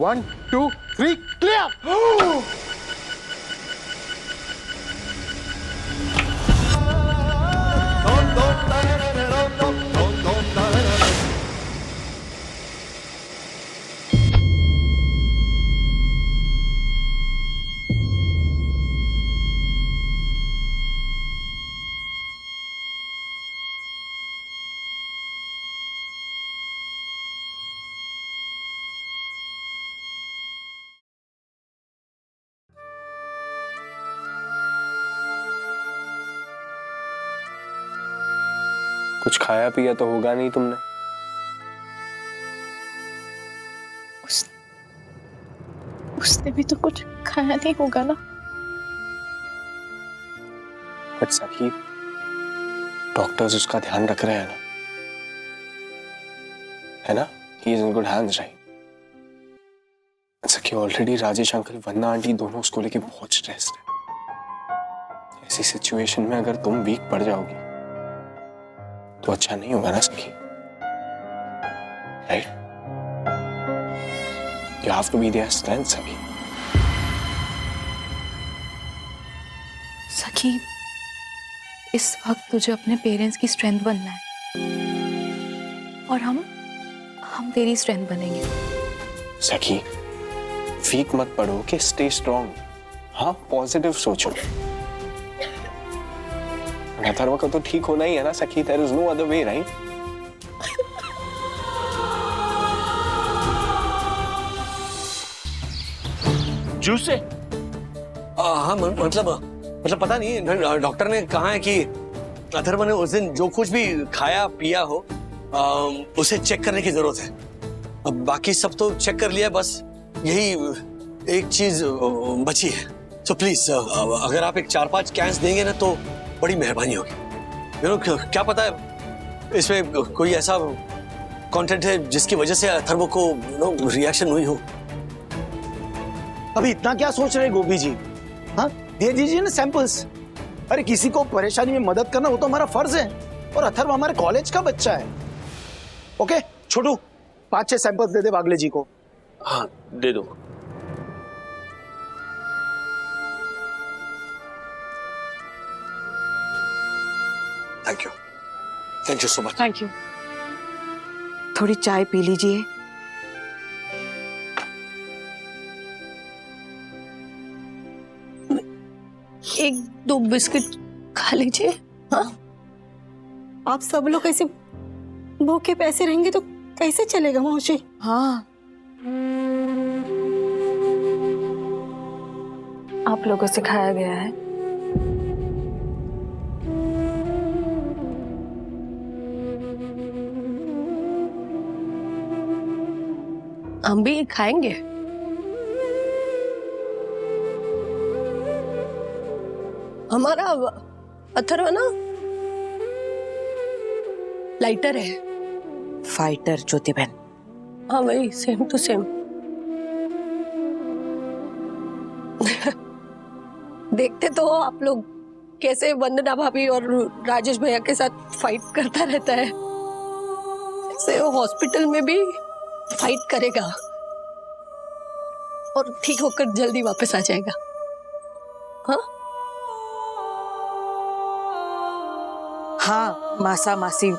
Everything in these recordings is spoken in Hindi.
1 2 3 क्लियर। कुछ खाया पिया तो होगा नहीं तुमने? उसने भी तो कुछ खाया नहीं होगा ना। बट सखी, डॉक्टर्स उसका ध्यान रख रहे हैं ना, है ना? He is in good hands, right? सखी, ऑलरेडी राजेश अंकल, वन्ना आंटी दोनों उसको लेके बहुत स्ट्रेस्ड है। ऐसी सिचुएशन में अगर तुम वीक पड़ जाओगी तो अच्छा नहीं होगा ना सखी, right? You have to be there strength सखी। सखी, इस वक्त तुझे अपने पेरेंट्स की स्ट्रेंथ बनना है और हम तेरी स्ट्रेंथ बनेंगे। सखी, वीक मत पड़ो कि स्टे स्ट्रॉन्ग। हाँ, पॉजिटिव सोचो। अथर्व का तो ठीक होना ही है ना सखी, there is no other way, right? Juice से? हाँ, मतलब पता नहीं, डॉक्टर ने कहा है कि अथर्व ने उस दिन जो कुछ भी खाया पिया हो उसे चेक करने की जरूरत है। अब बाकी सब तो चेक कर लिया, बस यही एक चीज बची है। सो प्लीज अगर आप एक 4-5 कैंस देंगे ना तो बड़ी मेहरबानी होगी। क्या पता है इसमें कोई ऐसा कंटेंट है जिसकी वजह से अथर्व को रिएक्शन हुई हो। अभी इतना क्या सोच रहे गोपी जी? हाँ, दे दीजिए ना सैंपल्स। अरे किसी को परेशानी में मदद करना वो तो हमारा फर्ज है, और अथर्व हमारे कॉलेज का बच्चा है। ओके छोटू, 5-6 सैंपल्स दे दे बागले जी को। हाँ, दे दो। Thank you so much. Thank you. थोड़ी चाय पी लीजिए। एक दो बिस्किट खा लीजिए। हाँ, आप सब लोग ऐसे भूखे पैसे रहेंगे तो कैसे चलेगा मौसी? हाँ, आप लोगों से खाया गया है। हम भी खाएंगे। हमारा अथर्व ना लाइटर है। फाइटर ज्योति बहन। हाँ, वही सेम टू सेम। देखते तो हो आप लोग कैसे वंदना भाभी और राजेश भैया के साथ फाइट करता रहता है। ऐसे वो हॉस्पिटल में भी फाइट करेगा और ठीक होकर जल्दी वापस आ जाएगा। हाँ, हाँ मासा मासी।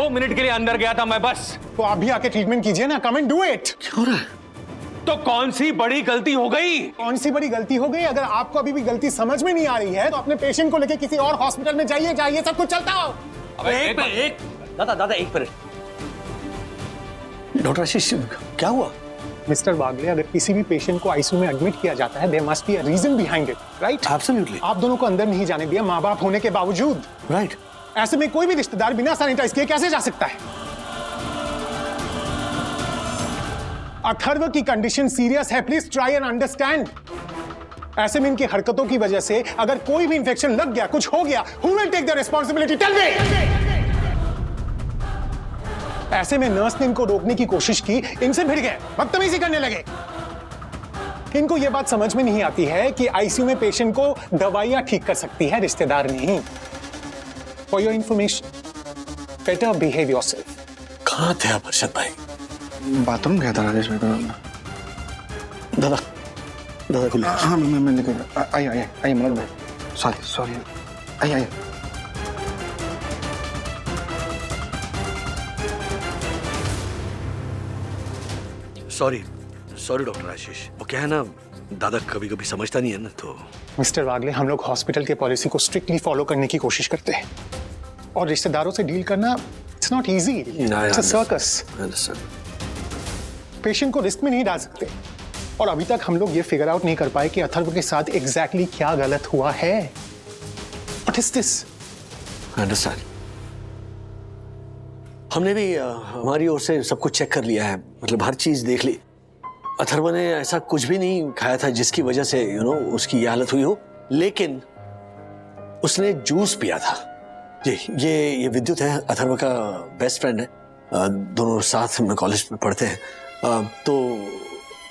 2 मिनट के लिए अंदर गया था मैं बस। तो आप भी आके ट्रीटमेंट कीजिए ना, कम एंड डू इट। क्या हो रहा है? तो कौन सी बड़ी गलती हो गई? कौन सी बड़ी गलती हो गई? अगर आपको अभी भी गलती समझ में नहीं आ रही है तो अपने पेशेंट को लेके किसी और हॉस्पिटल में जाइए, सब कुछ चलता हो। एक दादा एक मिनट। डॉक्टर आशीष क्या हुआ? मिस्टर वागले, अगर किसी भी पेशेंट को आईसीयू में एडमिट किया जाता है, there must be a reason behind it, right? Absolutely. आप दोनों को अंदर नहीं जाने दिया, माँ बाप होने के बावजूद। राइट। ऐसे में कोई भी रिश्तेदार बिना सैनिटाइज किए कैसे जा सकता है? अथर्व की कंडीशन सीरियस है, प्लीज ट्राई एंड अंडरस्टैंड। ऐसे में इनकी हरकतों की वजह से अगर कोई भी इंफेक्शन लग गया, कुछ हो गया, who will take the responsibility? Tell me. ऐसे में नर्स ने इनको रोकने की कोशिश की, इनसे भिड़ गए, बदतमीजी करने लगे। इनको यह बात समझ में नहीं आती है कि आईसीयू में पेशेंट को दवाइयां ठीक कर सकती है, रिश्तेदार नहीं। For your information, better behave yourself. कहाँ थे आप अर्शद भाई? बाथरूम गया था राजेश भाई को। दादा को हाँ मैं लेकर आइए मनोज भाई, सॉरी आइए। सॉरी डॉक्टर आशीष, वो क्या है ना, दादा कभी कभी समझता नहीं है ना, तो मिस्टर वागले, हम लोग हॉस्पिटल के पॉलिसी को स्ट्रिक्टली फॉलो करने की कोशिश करते हैं और रिश्तेदारों से डील करना it's not easy, it's a circus. Patient को रिस्क में नहीं डाल सकते और अभी तक हम लोग ये फिगर आउट नहीं कर पाए कि अथर्व के साथ एग्जैक्टली क्या गलत हुआ है। What is this? अंडरस्टैंड। हमने भी हमारी ओर से सब कुछ चेक कर लिया है, मतलब हर चीज देख ली। अथर्व ने ऐसा कुछ भी नहीं खाया था जिसकी वजह से उसकी ये हालत हुई हो, लेकिन उसने जूस पिया था। ये विद्युत है, अथर्व का बेस्ट फ्रेंड है, दोनों साथ में कॉलेज में पढ़ते हैं। तो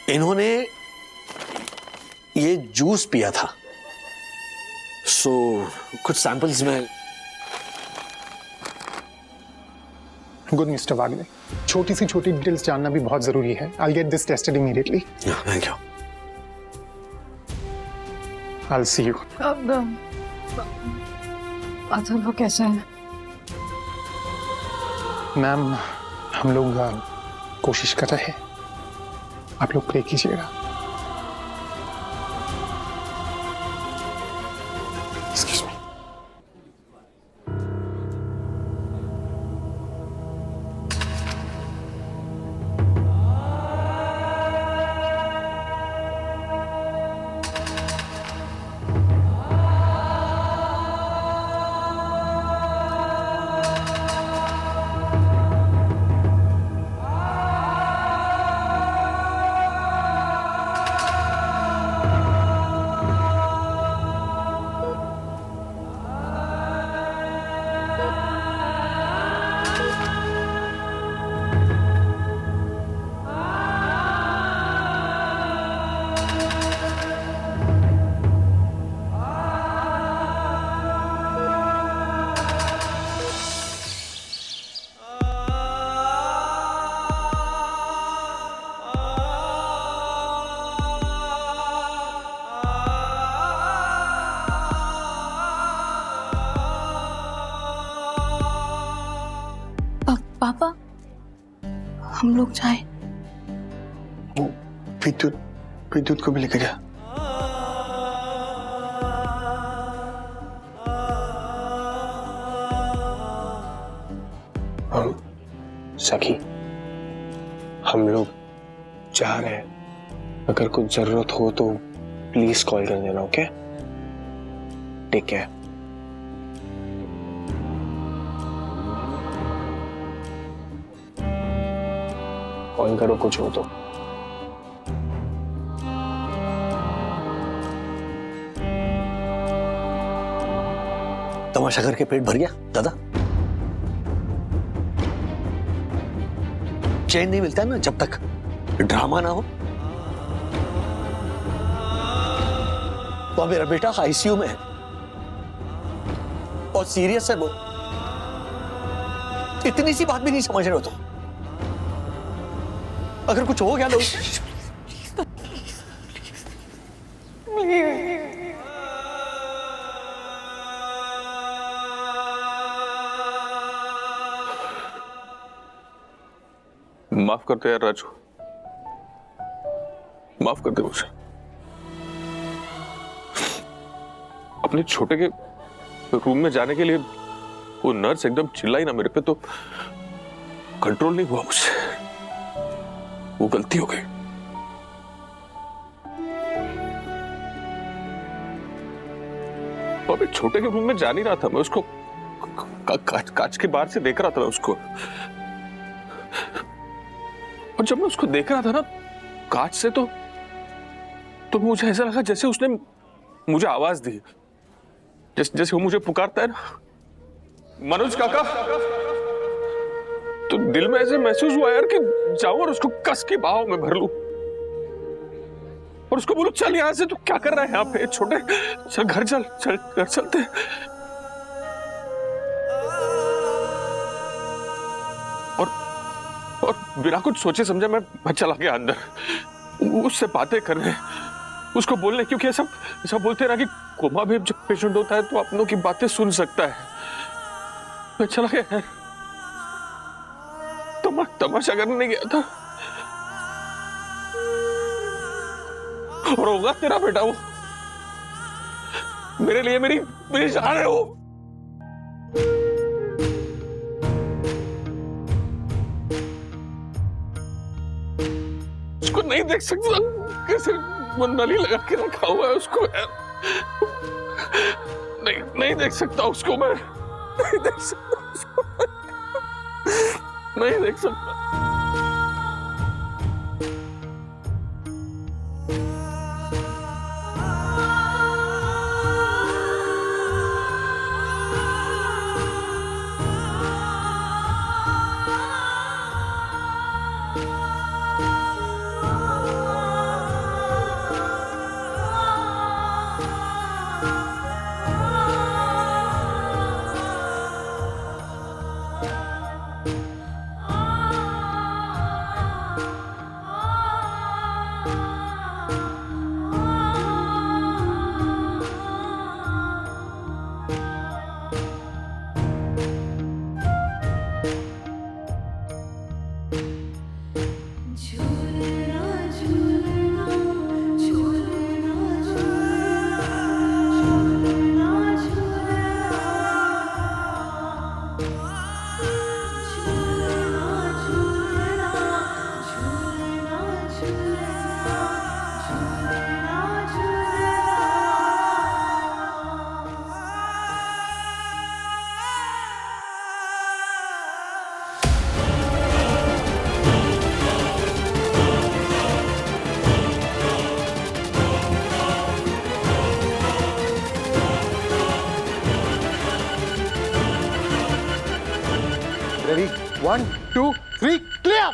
इन्होंने ये जूस पिया था, सो कुछ सैंपल्स में। गुड मिस्टर वागले, छोटी सी छोटी डिटेल्स जानना भी बहुत जरूरी है। I'll get this tested immediately. Thank you. I'll see you. अब अथर्व कैसा है? मैम, हम लोग कोशिश कर रहे हैं, आप लोग प्रे कीजिएगा। Excuse me. पापा, हम लोग जाए? वो विद्युत को भी लेकर जा। सखी, हम लोग जा रहे हैं, अगर कुछ जरूरत हो तो प्लीज कॉल कर देना, ओके? Take care. कॉल करो कुछ हो तो। तमाशा करके पेट भर गया दादा? चैन नहीं मिलता ना जब तक ड्रामा ना हो। तो मेरा बेटा आईसीयू में है और सीरियस है वो। इतनी सी बात भी नहीं समझ रहे हो तुम? अगर कुछ हो गया तो माफ कर दे यार राजू, माफ कर दे मुझे। अपने छोटे के रूम में जाने के लिए वो नर्स एकदम चिल्लाई ना मेरे पे, तो कंट्रोल नहीं हुआ मुझसे, वो गलती हो गई। अभी छोटे के रूम में जा नहीं रहा था मैं, उसको कांच के बाहर से देख रहा था उसको, और जब मैं उसको देख रहा था ना कांच से, तो मुझे ऐसा लगा जैसे उसने मुझे आवाज दी, जैसे वो मुझे पुकारता है ना, मनोज काका। तो दिल में ऐसे महसूस हुआ यार कि जाऊं और उसको कस के बाहों में भर लूं और उसको बोलूं चल यहां से, तू क्या कर रहा है यहाँ पे छोटे, चल घर चल घर चलते। और बिना कुछ सोचे समझे मैं चला गया अंदर, उससे बातें करने, उसको बोलने, क्योंकि ऐसा बोलते रहा कि कोमा भी जब पेशेंट होता है तो अपनों की बातें सुन सकता है। मैं चला गया, तमाशा करने नहीं गया था। और होगा तेरा बेटा वो, मेरे लिए मेरी जान है वो। उसको नहीं देख सकता, कैसे वो नली लगा के रखा हुआ है उसको यार, नहीं देख सकता उसको मैं, नहीं देख सकता उसको, नहीं देख सकता। Ready? 1, 2, 3, clear!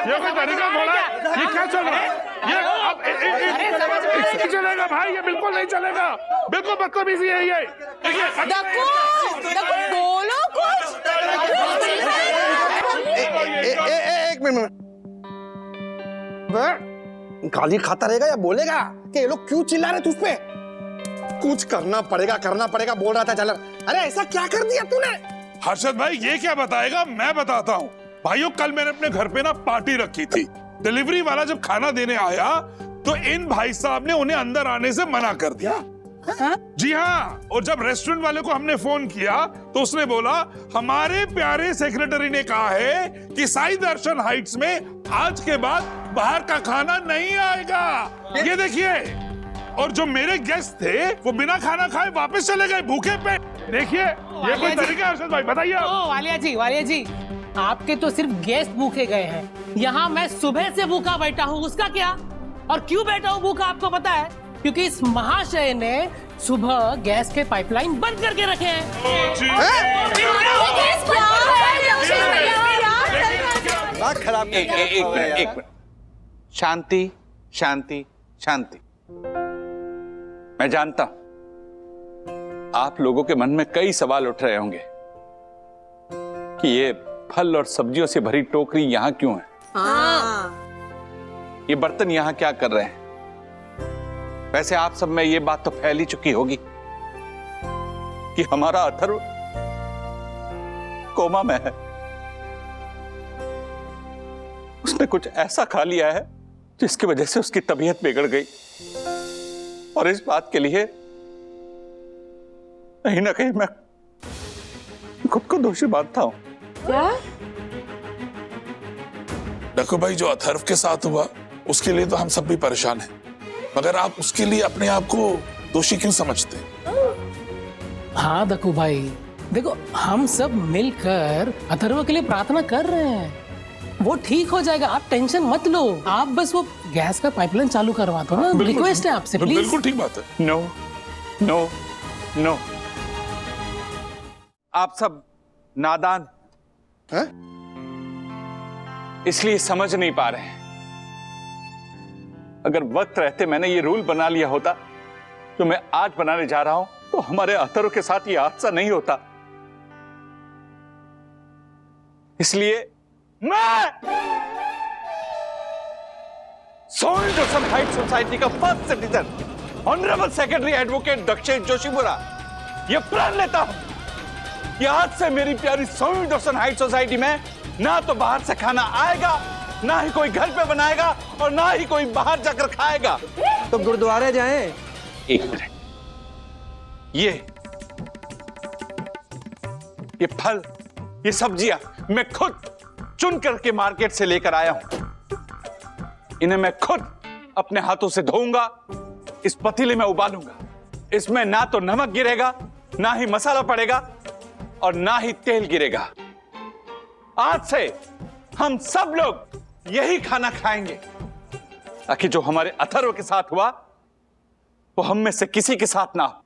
ये कोई तरीका थोड़ा है? ये क्या चल रहा है? ये अब नहीं चलेगा भाई, ये बिल्कुल नहीं चलेगा, बिल्कुल बदतमीजी है ये। बोलो कुछ। एक मिनट गाली खाता रहेगा या बोलेगा कि ये लोग क्यों चिल्ला रहे तुझ पे? कुछ करना पड़ेगा बोल रहा था चल। अरे ऐसा क्या कर दिया तूने? हर्षद भाई ये क्या बताएगा, मैं बताता हूँ। भाइयों कल मैंने अपने घर पे ना पार्टी रखी थी। डिलीवरी वाला जब खाना देने आया तो इन भाई साहब ने उन्हें अंदर आने से मना कर दिया। जी हाँ, और जब रेस्टोरेंट वाले को हमने फोन किया तो उसने बोला हमारे प्यारे सेक्रेटरी ने कहा है कि साई दर्शन हाइट्स में आज के बाद बाहर का खाना नहीं आएगा। ये देखिए, और जो मेरे गेस्ट थे वो बिना खाना खाए वापस चले गए भूखे पे। देखिए ये कोई तरीका है हर्षद भाई, बताइए। वालिया जी आपके तो सिर्फ गेस्ट भूखे गए हैं, यहाँ मैं सुबह से भूखा बैठा हूँ। उसका क्या? और क्यों बैठा हूँ भूखा आपको पता है? क्योंकि इस महाशय ने सुबह गैस के पाइपलाइन बंद करके रखे हैं। बात खराब। एक मिनट। शांति शांति शांति। मैं जानता हूं आप लोगों के मन में कई सवाल उठ रहे होंगे कि ये फल और सब्जियों से भरी टोकरी यहां क्यों है? ये बर्तन यहां क्या कर रहे हैं? वैसे आप सब में ये बात तो फैल ही चुकी होगी कि हमारा अथर्व कोमा में है। उसने कुछ ऐसा खा लिया है जिसकी वजह से उसकी तबीयत बिगड़ गई, और इस बात के लिए कहीं ना कहीं मैं खुद को दोषी मानता हूं। क्या? देखो भाई, जो अथर्व के साथ हुआ उसके लिए तो हम सब भी परेशान हैं, मगर आप उसके लिए अपने आप को दोषी क्यों समझते? हाँ दक्कू भाई, देखो हम सब मिलकर अथर्व के लिए प्रार्थना कर रहे हैं, वो ठीक हो जाएगा। आप टेंशन मत लो, आप बस वो गैस का पाइपलाइन चालू करवा दो ना। रिक्वेस्ट है आपसे प्लीज। बिल्कुल ठीक बात है। नो नो नो, आप सब नादान हैं? इसलिए समझ नहीं पा रहे हैं। अगर वक्त रहते मैंने ये रूल बना लिया होता जो मैं आज बनाने जा रहा हूं, तो हमारे अथर्व के साथ ये हादसा नहीं होता। इसलिए मैं सोइल दर्शन हाइट सोसाइटी का first citizen honourable secretary advocate Dakshesh Joshipura ये प्रण लेता हूं कि आज से मेरी प्यारी सोइल दर्शन हाइट सोसाइटी में ना तो बाहर से खाना आएगा, ना ही कोई घर पे बनाएगा, और ना ही कोई बाहर जाकर खाएगा। तो गुरुद्वारे जाएं। एक मिनट, ये फल, ये सब्जियां मैं खुद चुन करके मार्केट से लेकर आया हूं। इन्हें मैं खुद अपने हाथों से धोऊंगा, इस पतीले में उबालूंगा। इसमें ना तो नमक गिरेगा, ना ही मसाला पड़ेगा, और ना ही तेल गिरेगा। आज से हम सब लोग यही खाना खाएंगे, ताकि जो हमारे अथर्व के साथ हुआ वो हम में से किसी के साथ ना हो।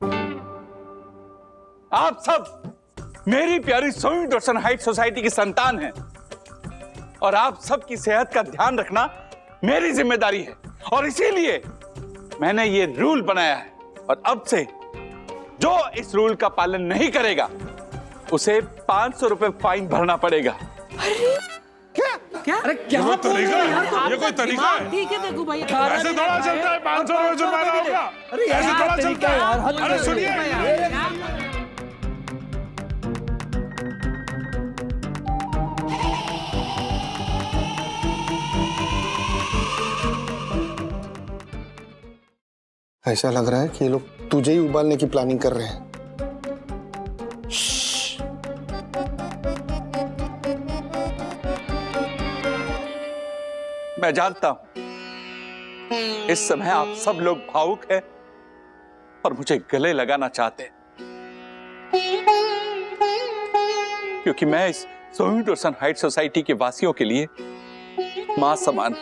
आप सब मेरी प्यारी सोइल दर्शन हाइट सोसाइटी की संतान हैं, और आप सबकी सेहत का ध्यान रखना मेरी जिम्मेदारी है, और इसीलिए मैंने ये रूल बनाया है। और अब से जो इस रूल का पालन नहीं करेगा उसे 500 रुपए फाइन भरना पड़ेगा। क्या? अरे क्या ये कोई तरीका है? ये कोई तरीका है? ठीक है दक्कू भाई, ऐसे थोड़ा चलता है। 500 रुपए जुर्माना होगा, ऐसे थोड़ा चलता है। अरे सुनिए, ऐसा लग रहा है कि ये लोग तुझे ही उबालने की प्लानिंग कर रहे हैं। मैं जानता हूं इस समय आप सब लोग भावुक हैं और मुझे गले लगाना चाहते हैं, क्योंकि मैं इस सोइल दर्शन हाइट सोसाइटी के वासियों के लिए मां समान हूं।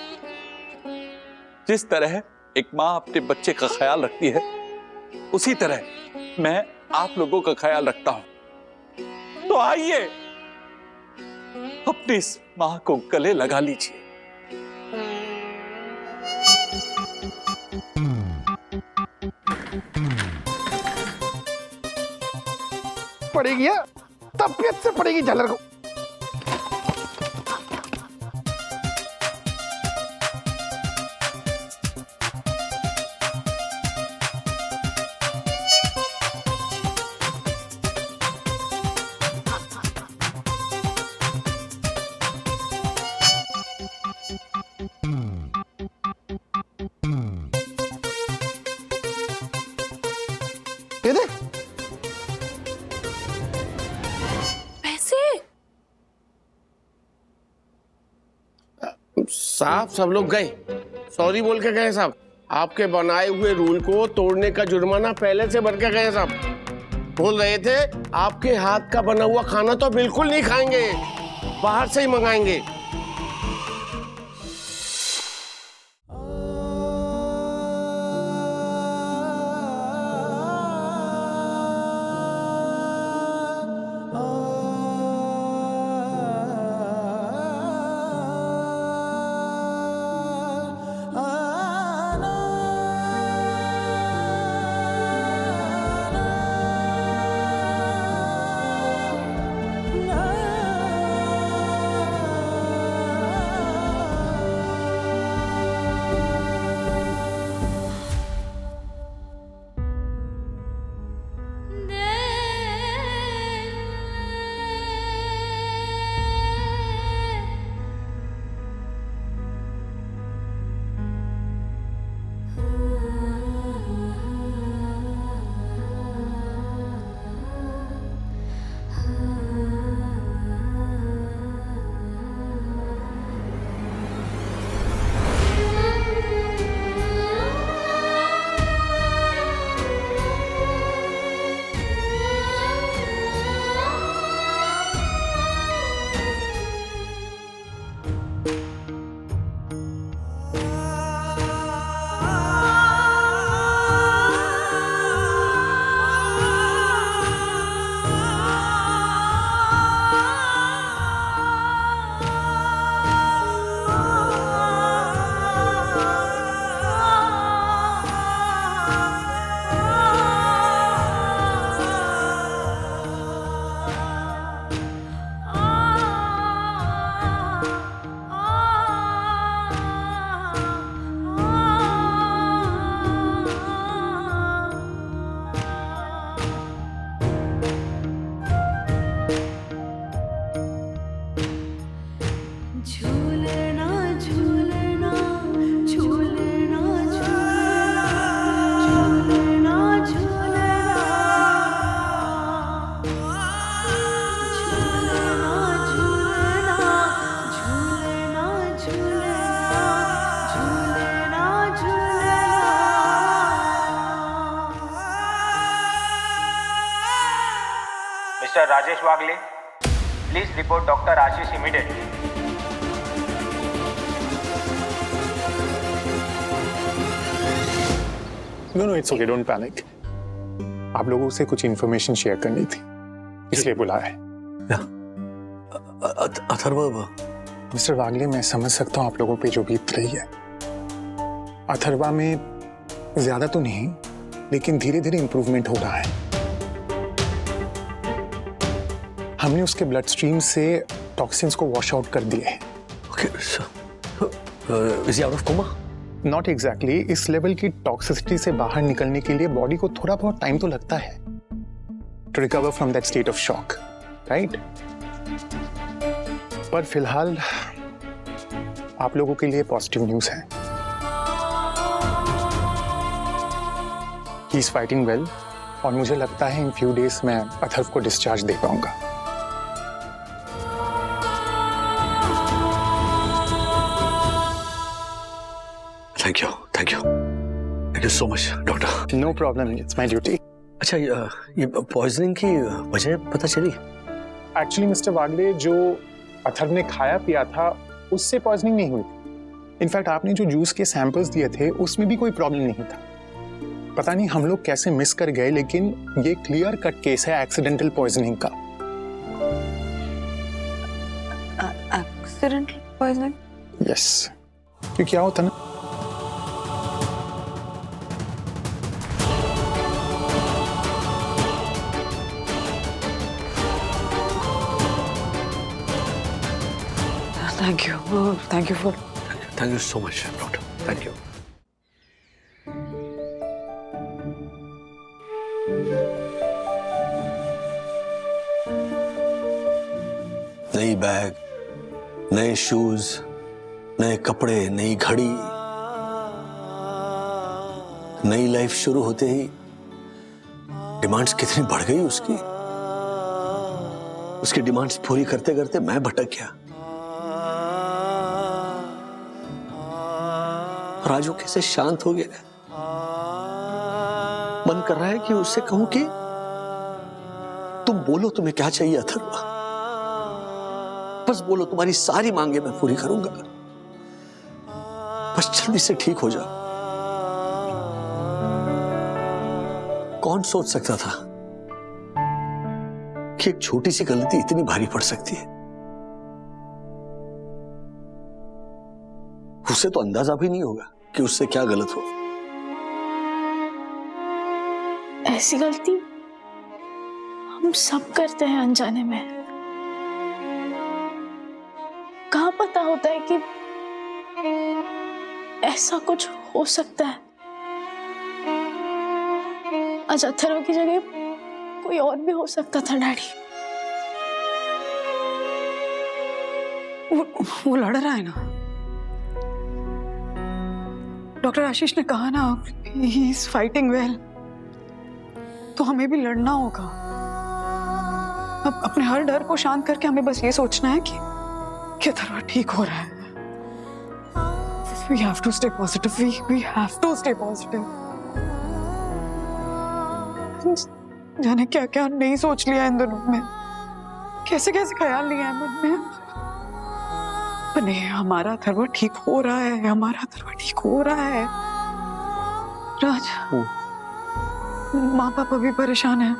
जिस तरह एक मां अपने बच्चे का ख्याल रखती है, उसी तरह मैं आप लोगों का ख्याल रखता हूं। तो आइए अपनी इस मां को गले लगा लीजिए। पड़ेगी है, तबीयत से पड़ेगी झालर को। ये देख पैसे। साहब सब लोग गए, सॉरी बोल के गए साहब। आपके बनाए हुए रूल को तोड़ने का जुर्माना पहले से भर के गए साहब। बोल रहे थे आपके हाथ का बना हुआ खाना तो बिल्कुल नहीं खाएंगे, बाहर से ही मंगाएंगे। Mr. Rajesh Wagle, please report Dr. Ashish immediately. No, it's okay, don't panic. आप लोगों से कुछ इन्फॉर्मेशन शेयर करनी थी, इसलिए बुलाया है। अथर्वा। मिस्टर वागले, मैं समझ सकता हूँ आप लोगों पे जो बीत रही है। अथर्वा में ज्यादा तो नहीं, लेकिन धीरे धीरे इंप्रूवमेंट हो रहा है। हमने उसके ब्लड स्ट्रीम से टॉक्सिन्स को वॉश आउट कर दिए हैं। Okay, so, is he out of coma? Not exactly. इस लेवल की टॉक्सिसिटी से बाहर निकलने के लिए बॉडी को थोड़ा बहुत टाइम तो लगता है to recover from that state of shock, right? पर फिलहाल आप लोगों के लिए पॉजिटिव न्यूज है। He is fighting well, और मुझे लगता है इन फ्यू डेज में अथर्व को डिस्चार्ज दे पाऊंगा। Thank you so much, doctor. No problem, it's my duty. अच्छा, ये पॉइजनिंग की वजह पता चली? एक्चुअली मिस्टर वागले, जो अथर्व ने खाया पिया था उससे पॉइजनिंग नहीं हुई थी। इनफैक्ट आपने जो जूस के सैंपल्स दिए थे उसमें भी कोई प्रॉब्लम नहीं था। पता नहीं हम लोग कैसे मिस कर गए, लेकिन ये क्लियर कट केस है एक्सीडेंटल पॉइजनिंग का। Accidental poisoning? यस, क्योंकि क्या होता ना, thank you for thank you so much doctor, thank you. नई बैग, नए शूज, नए कपड़े, नई घड़ी, नई लाइफ शुरू होते ही डिमांड्स कितनी बढ़ गई उसकी। उसकी डिमांड्स पूरी करते करते मैं भटक गया। राजू कैसे शांत हो गया। मन कर रहा है कि उससे कहूं कि तुम बोलो तुम्हें क्या चाहिए अथर्वा, बस बोलो, तुम्हारी सारी मांगे मैं पूरी करूंगा, बस जल्दी से ठीक हो जाओ। कौन सोच सकता था कि एक छोटी सी गलती इतनी भारी पड़ सकती है। उसे तो अंदाजा भी नहीं होगा कि उससे क्या गलत हो। ऐसी गलती हम सब करते हैं अनजाने में। कहाँ पता होता है कि ऐसा कुछ हो सकता है। आज अथर्व की जगह कोई और भी हो सकता था डैडी। वो लड़ रहा है ना, डॉक्टर आशीष ने कहा ना, ही इज फाइटिंग वेल, तो हमें भी लड़ना होगा। अब अपने हर डर को शांत करके हमें बस ये सोचना है कि अथर्वा ठीक हो रहा है। We have to stay positive. We have to stay positive. जाने क्या क्या नहीं सोच लिया इन दोनों में, कैसे कैसे ख्याल लिया है मन में। पर नहीं, हमारा अथर्वा ठीक हो रहा है, हमारा अथर्वा ठीक हो रहा है। राज, माँ पापा भी परेशान है,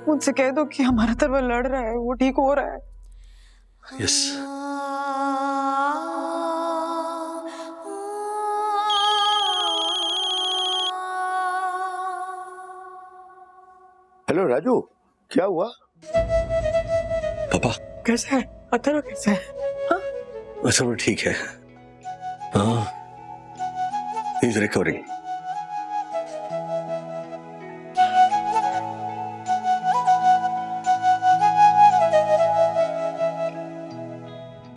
उनसे कह दो कि हमारा अथर्वा लड़ रहा है, वो ठीक हो रहा है। यस। हेलो राजू, क्या हुआ? पापा कैसा है अथर्व, कैसा है? अथर्व ठीक है, हाँ, ही इज रिकवरिंग।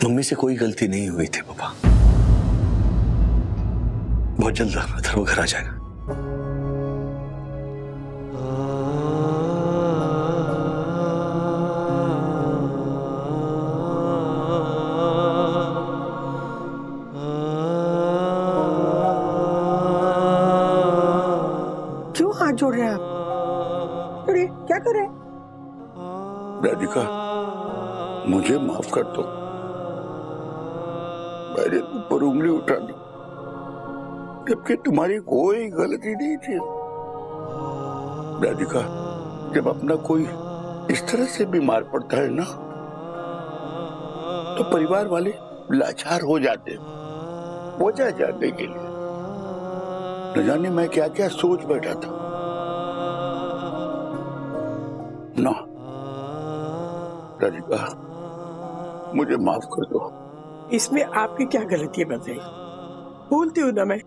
मम्मी से कोई गलती नहीं हुई थी पापा। बहुत जल्द अथर्व घर आ जाएगा। क्यों हाथ जोड़ रहे हैं आप? अरे क्या कर रहे हैं? राधिका, मुझे माफ कर दो, मैंने तुम पर उंगली उठा दी, जबकि तुम्हारी कोई गलती नहीं थी। राधिका, जब अपना कोई इस तरह से बीमार पड़ता है ना, तो परिवार वाले लाचार हो जाते हैं वजह जानने के लिए। न जाने मैं क्या क्या सोच बैठा था ना। राधिका, मुझे माफ कर दो। इसमें आपकी क्या गलती है बताइए? भूलती हूँ ना मैं,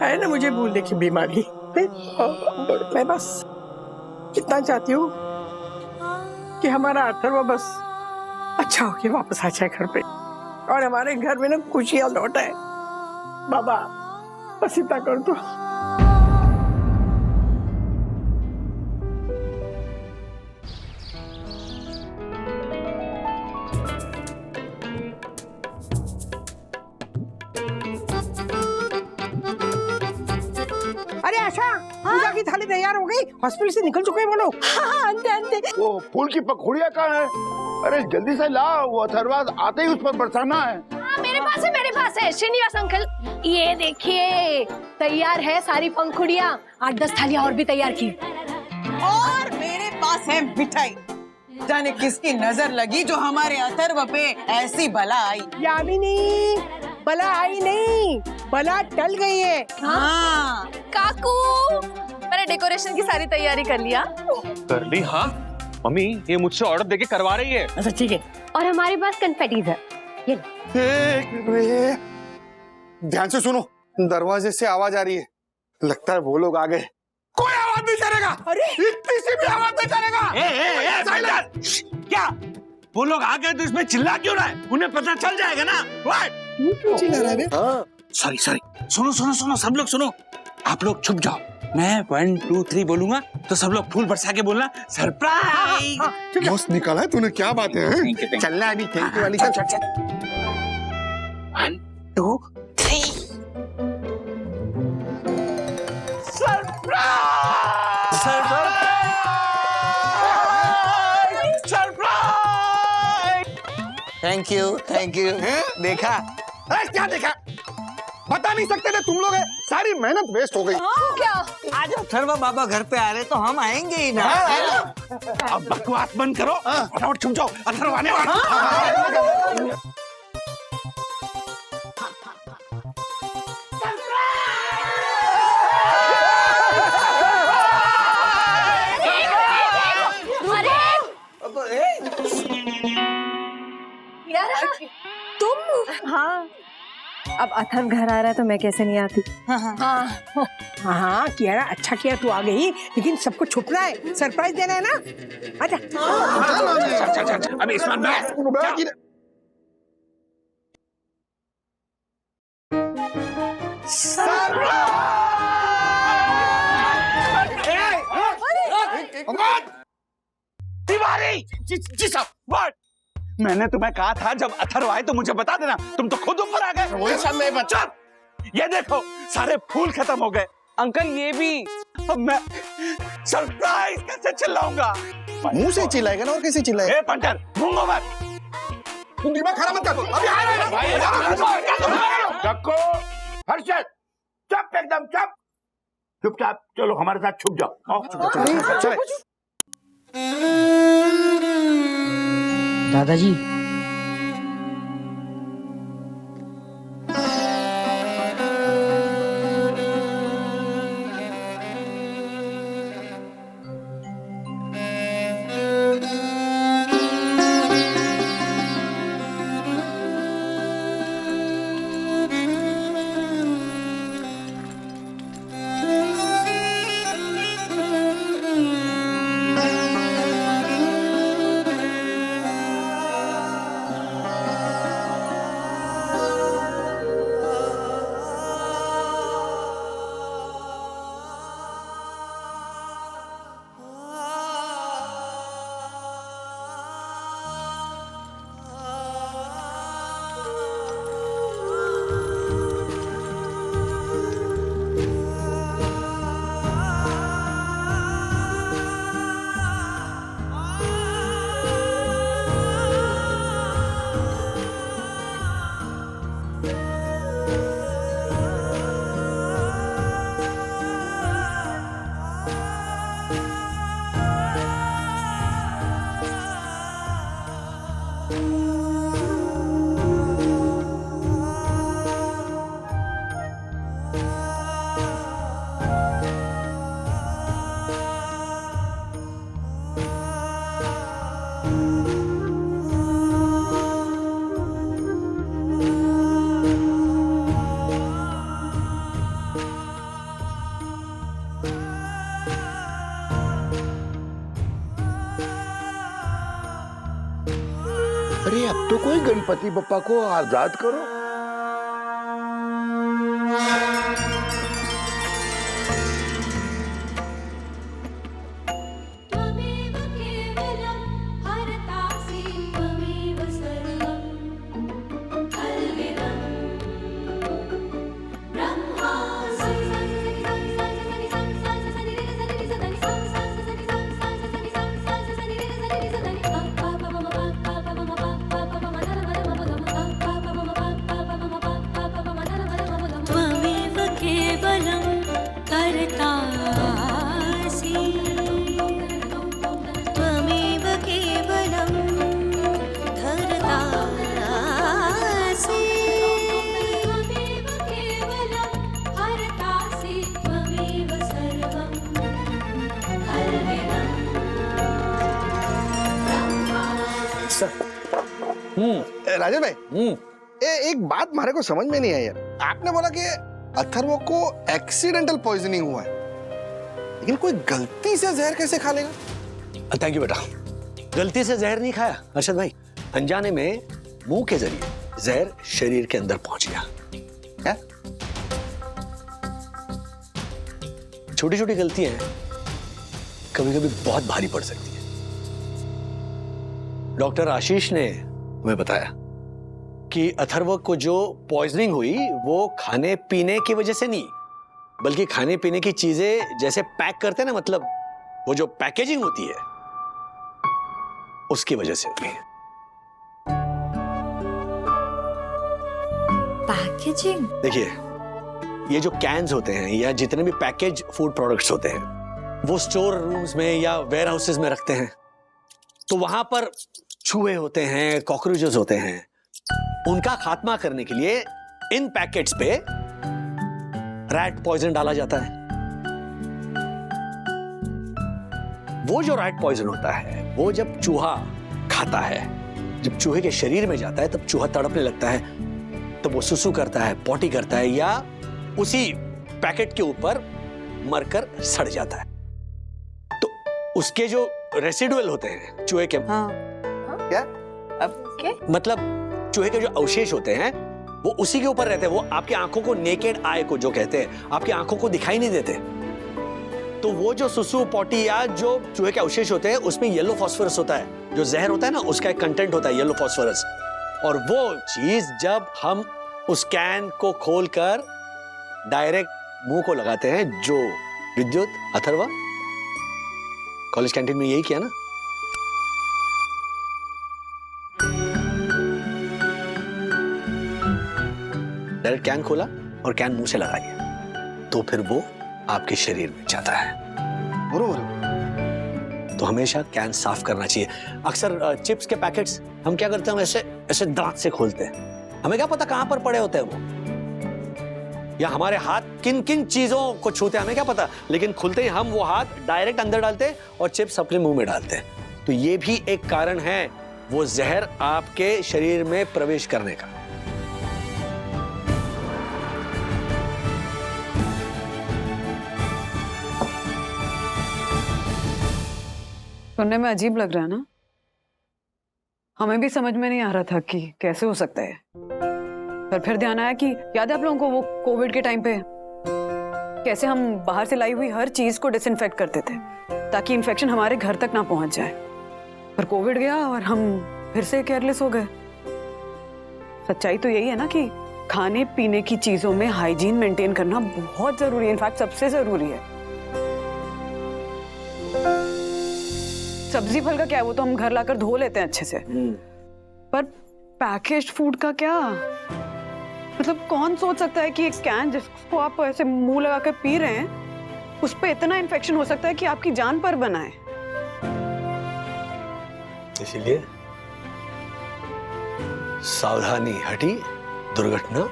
है ना मुझे भूलने की बीमारी। मैं बस इतना चाहती हूँ कि हमारा अथर्व बस अच्छा होके वापस आ जाए घर पे, और हमारे घर में ना खुशियाँ लौट आए। बाबा बस इतना कर दो। अरे आशा, पूजा की थाली तैयार हो गई? हॉस्पिटल से निकल चुके हैं वो लोग? हाँ, अंते अंते। वो फूल की पखुड़िया कहाँ है? अरे जल्दी से ला, वो अथर्वा आते ही उस पर बरसाना है। मेरे पास है श्रीनिवास अंकल, ये देखिए तैयार है सारी पंखुड़ियाँ। 8-10 थालियाँ और भी तैयार की। और मेरे पास है मिठाई। जाने किसकी नजर लगी जो हमारे अथर्व पे ऐसी बला आई। यामिनी, बला आई नहीं, बला टल गई है। हाँ। काकू, मैंने डेकोरेशन की सारी तैयारी कर लिया। कर ली? हाँ मम्मी, ये मुझसे ऑर्डर देके करवा रही है। अच्छा ठीक है। और हमारे पास कन्फेटीज है। ध्यान से सुनो, दरवाजे से आवाज आ रही है, लगता है वो लोग आ गए। कोई आवाज नहीं करेगा। अरे इतनी सी भी आवाज नहीं करेगा। क्या वो लोग आ गए तो इसमें चिल्ला क्यों रहा है? उन्हें पता चल जाएगा ना। क्यों चिल्ला रहा है? सॉरी सुनो सब लोग सुनो। आप लोग छुप जाओ, मैं 1 2 3 बोलूंगा तो सब लोग फूल बरसा के बोलना सरप्राइज। मस्त निकाला है तूने, क्या बात है? चल रहा है अभी, थैंक यू वाली। चल 1 2 3 थैंक यू देखा? क्या देखा? बता नहीं सकते थे तुम लोग, है सारी मेहनत वेस्ट हो गई। क्या? आज अथर्व बाबा घर पे आ रहे तो हम आएंगे ही ना। अब बकवास बंद करो, फटाफट छुप जाओ, अथर्व आने वाला। तुम? हाँ, अब अथर्व घर आ रहा है तो मैं कैसे नहीं आती? हाँ कियारा, अच्छा किया तू आ गई, लेकिन सबको छुपना है, सरप्राइज देना है ना। आजा। चल अभी इस्मान बैठ। तिवारी जी साहब, मैंने तुम्हें कहा था जब अथर्व आए तो मुझे बता देना, तुम तो खुद ऊपर आ गए। वही सब मैं बचा। ये देखो सारे फूल खत्म हो गए। अंकल ये भी। अब मैं सरप्राइज कैसे चिल्लाऊंगा? मुंह से चिल्लाएगा ना, और कैसे चिल्लाएगा? ए पंटर, घूमो मत। तुम दिमाग खराब मत कर, अभी आ रहा है। डक्को, हर्षद, चुप एकदम चुप। चुपचाप चलो हमारे साथ छुप जाओ। चले। दादाजी, अरे अब तो कोई गणपति बप्पा को आजाद करो। राजा भाई, एक बात हमारे को समझ में नहीं आई यार। आपने बोला कि अथर्व को एक्सीडेंटल पॉइजनिंग हुआ है, लेकिन कोई गलती से जहर कैसे खा लेगा? थैंक यू बेटा। गलती से जहर नहीं खाया अर्शद भाई, अनजाने में मुंह के जरिए जहर शरीर के अंदर पहुंच गया। क्या? छोटी छोटी गलतियां कभी कभी बहुत भारी पड़ सकती है। डॉक्टर आशीष ने तुम्हें बताया कि अथर्व को जो पॉइजनिंग हुई वो खाने पीने की वजह से नहीं, बल्कि खाने पीने की चीजें जैसे पैक करते हैं ना, मतलब वो जो पैकेजिंग होती है उसकी वजह से हुई है। पैकेजिंग? देखिए, ये जो कैन्स होते हैं या जितने भी पैकेज फूड प्रोडक्ट्स होते हैं वो स्टोर रूम्स में या वेयर हाउसेस में रखते हैं, तो वहां पर चूहे होते हैं, कॉकरोचेस होते हैं। उनका खात्मा करने के लिए इन पैकेट्स पे रैट पॉइजन डाला जाता है। वो जो रैट पॉइजन होता है वो जब चूहा खाता है, जब चूहे के शरीर में जाता है तब चूहा तड़पने लगता है, तब वो सुसु करता है, पॉटी करता है या उसी पैकेट के ऊपर मरकर सड़ जाता है। तो उसके जो रेसिडुअल होते हैं चूहे के, क्या? अब क्या? मतलब चूहे के जो अवशेष होते हैं वो उसी के ऊपर रहते हैं। वो आपकी आंखों को, नेकेड आई को जो कहते हैं, आपकी आंखों को दिखाई नहीं देते। तो वो जो सुसु, पॉटी या जो चूहे के अवशेष होते हैं उसमें येलो फास्फोरस होता है, जो जहर होता है ना उसका एक कंटेंट होता है येलो फास्फोरस। और वो चीज जब हम उस कैन को खोलकर डायरेक्ट मुंह को लगाते हैं, जो विद्युत, अथर्वा कॉलेज कैंटीन में यही किया ना? डायरेक्ट कैन खोला और कैन मुंह से लगा लिया, तो फिर वो आपके शरीर में जाता है। बरोबर। तो हमेशा कैन साफ करना चाहिए। अक्सर चिप्स के पैकेट्स हम क्या करते हैं, ऐसे ऐसे दांत से खोलते हैं। हमें क्या पता कहां पर पड़े होते हैं वो, या हमारे हाथ किन किन चीजों को छूते हैं हमें क्या पता, लेकिन खुलते ही हम वो हाथ डायरेक्ट अंदर डालते हैं और चिप्स अपने मुंह में डालते हैं। तो ये भी एक कारण है वो जहर आपके शरीर में प्रवेश करने का। सुनने में अजीब लग रहा है ना? हमें भी समझ में नहीं आ रहा था कि कैसे हो सकता है, पर फिर ध्यान आया कि याद है आप लोगों को वो कोविड के टाइम पे कैसे हम बाहर से लाई हुई हर चीज को डिसइंफेक्ट करते थे ताकि इन्फेक्शन हमारे घर तक ना पहुंच जाए। पर कोविड गया और हम फिर से केयरलेस हो गए। सच्चाई तो यही है ना कि खाने पीने की चीजों में हाइजीन मेंटेन करना बहुत जरूरी है, इनफैक्ट सबसे जरूरी है। सब्जी फल का क्या है, वो तो हम घर लाकर धो लेते हैं अच्छे से, पर पैकेज्ड फूड का क्या? मतलब कौन सोच सकता है कि एक कैन जिसको आप ऐसे मुंह लगा कर पी रहे हैं उस पे इतना इन्फेक्शन हो सकता है कि आपकी जान पर बनाए। इसीलिए सावधानी हटी, दुर्घटना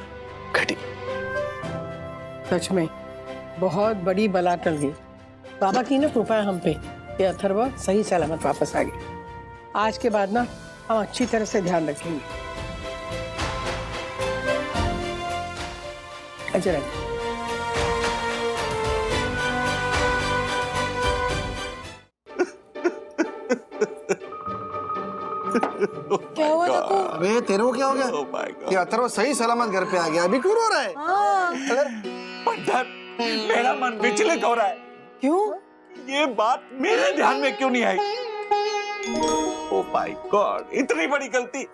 घटी। सच में बहुत बड़ी बला टल गई। बाबा की ना कृपा है हम पे, ये अथर्वा सही सलामत वापस आ गया। आज के बाद ना हम अच्छी तरह से ध्यान रखेंगे। अजय क्या हुआ देखो? अबे तेरे को क्या हो गया? कि अथर्व सही सलामत घर पे आ गया, अभी क्यों रो रहा है? पंडित, मेरा मन विचलित हो रहा है। क्यों? ये बात मेरे ध्यान में क्यों नहीं आई? ओ माय गॉड, इतनी बड़ी गलती।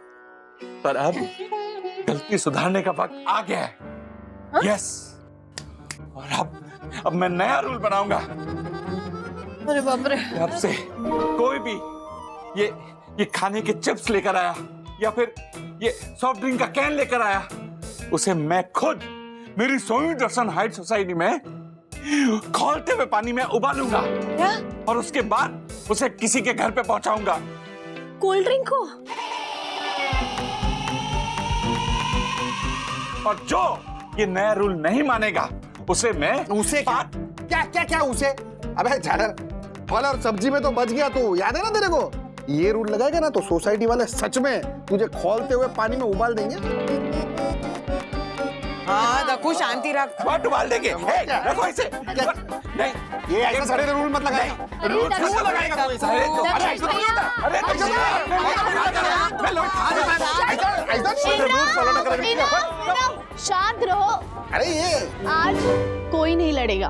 पर अब गलती सुधारने का वक्त आ गया है। यस, और अब मैं नया रूल बनाऊंगा। अरे बाप रे। अब से कोई भी ये खाने के चिप्स लेकर आया या फिर ये सॉफ्ट ड्रिंक का कैन लेकर आया, उसे मैं खुद मेरी सोई दर्शन हाइट सोसाइटी में खौलते हुए पानी में उबालूंगा। क्या? और उसके बाद उसे किसी के घर पे पहुंचाऊंगा। कोल्ड ड्रिंक को? और जो ये नया रूल नहीं मानेगा उसे क्या क्या क्या उसे? अबे झालर, फल और सब्जी में तो बच गया तू, याद है ना तेरे को? ये रूल लगाएगा ना तो सोसाइटी वाले सच में तुझे खौलते हुए पानी में उबाल देंगे। हाँ दक्कू शांति रख। मत उबाल देंगे। रखो इसे। नहीं, ये ऐसा सारे रूल मत लगाएगा। रूल लगाएगा कोई सारे तो। अरे शांत रहो। अरे ये आज कोई नहीं लड़ेगा,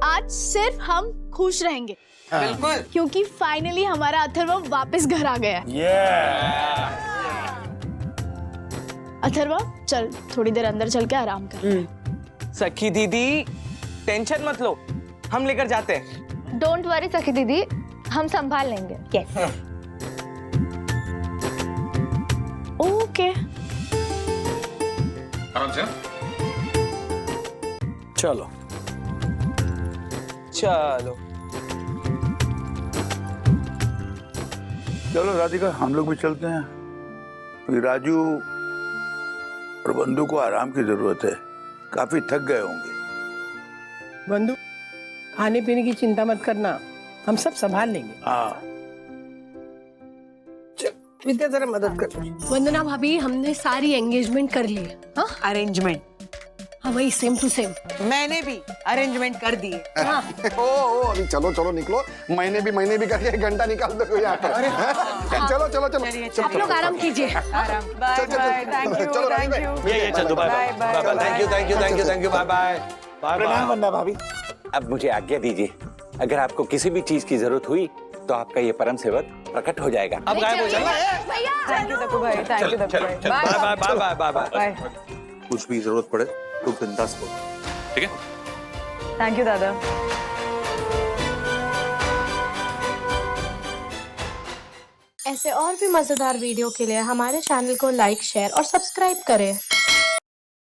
आज सिर्फ हम खुश रहेंगे। बिल्कुल। क्योंकि फाइनली हमारा अथर्व वापस घर आ गया है। अथर्व चल थोड़ी देर अंदर चल के आराम कर। सखी दीदी टेंशन मत लो, हम लेकर जाते हैं। डोंट वरी सखी दीदी, हम संभाल लेंगे। यस। ओके। आराम से। चलो चलो चलो राधिका, हम लोग भी चलते हैं। तो राजू और बंधु को आराम की जरूरत है, काफी थक गए होंगे। बंधु खाने पीने की चिंता मत करना, हम सब संभाल लेंगे। हाँ विद्या जरा मदद कर। वंदना भाभी हमने सारी एंगेजमेंट कर ली है। हाँ अरेंजमेंट। हाँ वही सेम टू सेम। मैंने भी अरेंजमेंट कर दिए। हाँ। ओ अभी चलो चलो निकलो, महीने भी करके एक घंटा निकाल दो यहाँ पर। चलो चलो चलो आप लोग आराम कीजिए। आराम। Bye bye. Thank you thank you. ये चल दो। Bye bye. Thank you thank you thank you thank you. Bye bye. प्रणाम वंदना भाभी। अब मुझे आज्ञा दीजिए, अगर आपको किसी भी चीज की जरूरत हुई तो आपका ये परम सेवक प्रकट हो जाएगा। अब गायब हो जाना। थैंक यू दक्कू भाई। थैंक यू दक्कू भाई। Bye bye bye bye bye bye. कुछ भी जरूरत पड़े तो बिंदास बोलो, ठीक है? थैंक यू दादा। ऐसे और भी मजेदार वीडियो के लिए हमारे चैनल को लाइक, शेयर और सब्सक्राइब करें।